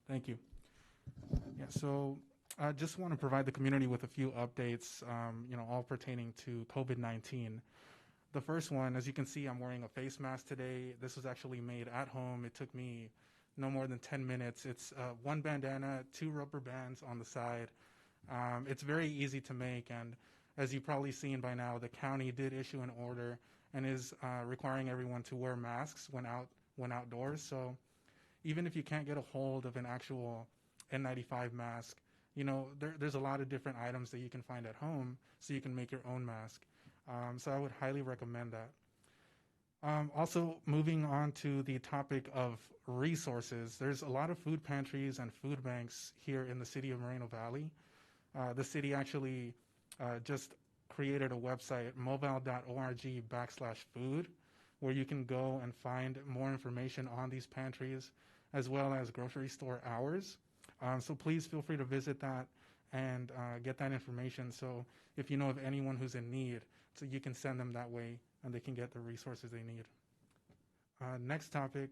Thank you. Yeah, so I just want to provide the community with a few updates, all pertaining to COVID-19. The first one, as you can see, I'm wearing a face mask today. This was actually made at home. It took me no more than 10 minutes. It's one bandana, two rubber bands on the side. It's very easy to make, and as you've probably seen by now, the county did issue an order and is requiring everyone to wear masks when outdoors. So even if you can't get a hold of an actual N95 mask, there's a lot of different items that you can find at home, so you can make your own mask. So I would highly recommend that. Also, moving on to the topic of resources, there's a lot of food pantries and food banks here in the city of Moreno Valley. The city actually just created a website, mobile.org/food, where you can go and find more information on these pantries, as well as grocery store hours. So please feel free to visit that and get that information. So if you know of anyone who's in need, so you can send them that way and they can get the resources they need. Next topic,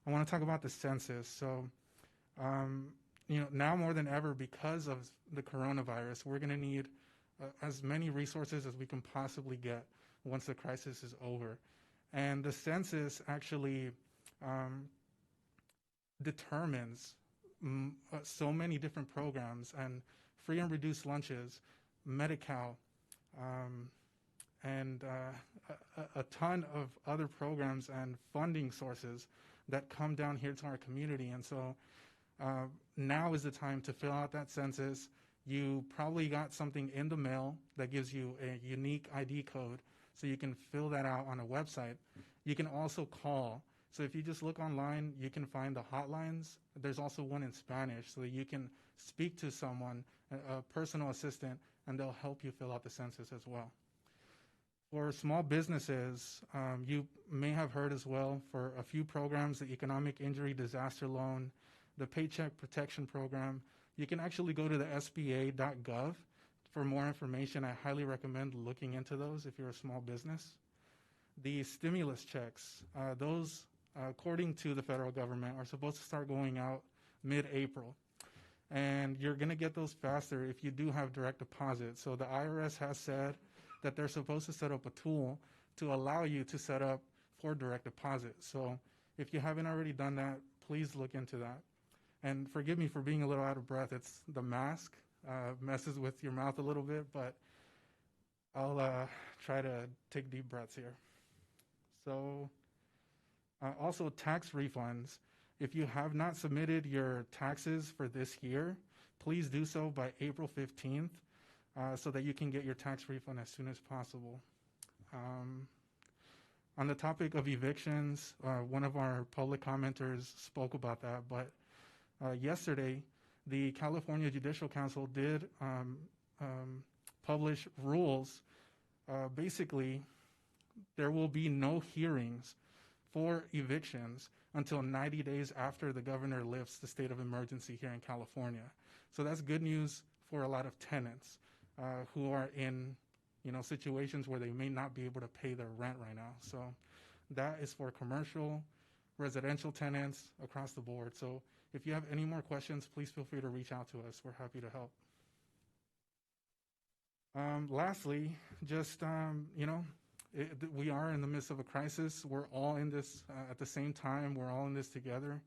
I want to talk about the census. So, now more than ever, because of the coronavirus, we're going to need as many resources as we can possibly get once the crisis is over. And the census actually determines so many different programs, and free and reduced lunches, Medi-Cal, and a ton of other programs and funding sources that come down here to our community. And so now is the time to fill out that census. You probably got something in the mail that gives you a unique ID code, so you can fill that out on a website. You can also call. So if you just look online, you can find the hotlines. There's also one in Spanish, so that you can speak to someone, a personal assistant, and they'll help you fill out the census as well. For small businesses, you may have heard as well, for a few programs, the Economic Injury Disaster Loan, the Paycheck Protection Program. You can actually go to the SBA.gov for more information. I highly recommend looking into those if you're a small business. The stimulus checks, those, according to the federal government, are supposed to start going out mid-April. And you're going to get those faster if you do have direct deposit. So the IRS has said that they're supposed to set up a tool to allow you to set up for direct deposit. So if you haven't already done that, please look into that. And forgive me for being a little out of breath. It's the mask messes with your mouth a little bit, but I'll try to take deep breaths here. So also tax refunds. If you have not submitted your taxes for this year, please do so by April 15th so that you can get your tax refund as soon as possible. On the topic of evictions, one of our public commenters spoke about that, but yesterday, the California Judicial Council did publish rules. Basically, there will be no hearings for evictions until 90 days after the governor lifts the state of emergency here in California. So that's good news for a lot of tenants who are in situations where they may not be able to pay their rent right now. So that is for commercial, residential tenants across the board. So if you have any more questions, please feel free to reach out to us. We're happy to help. Lastly, just, we are in the midst of a crisis. We're all in this at the same time. We're all in this together.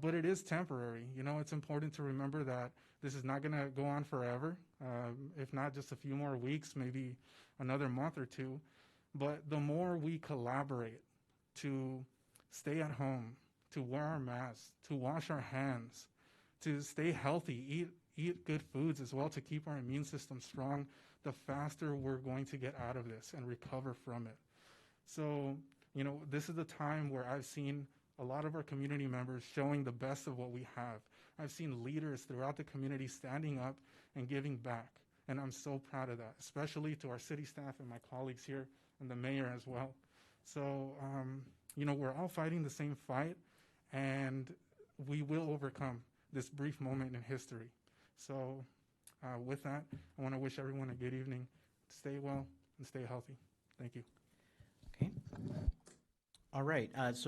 But it is temporary. It's important to remember that this is not going to go on forever, if not just a few more weeks, maybe another month or two. But the more we collaborate to stay at home, to wear our masks, to wash our hands, to stay healthy, eat good foods as well to keep our immune system strong, the faster we're going to get out of this and recover from it. So, this is the time where I've seen a lot of our community members showing the best of what we have. I've seen leaders throughout the community standing up and giving back, and I'm so proud of that, especially to our city staff and my colleagues here and the mayor as well. So, we're all fighting the same fight, and we will overcome this brief moment in history. So with that, I want to wish everyone a good evening. Stay well and stay healthy. Thank you. Okay. All right. So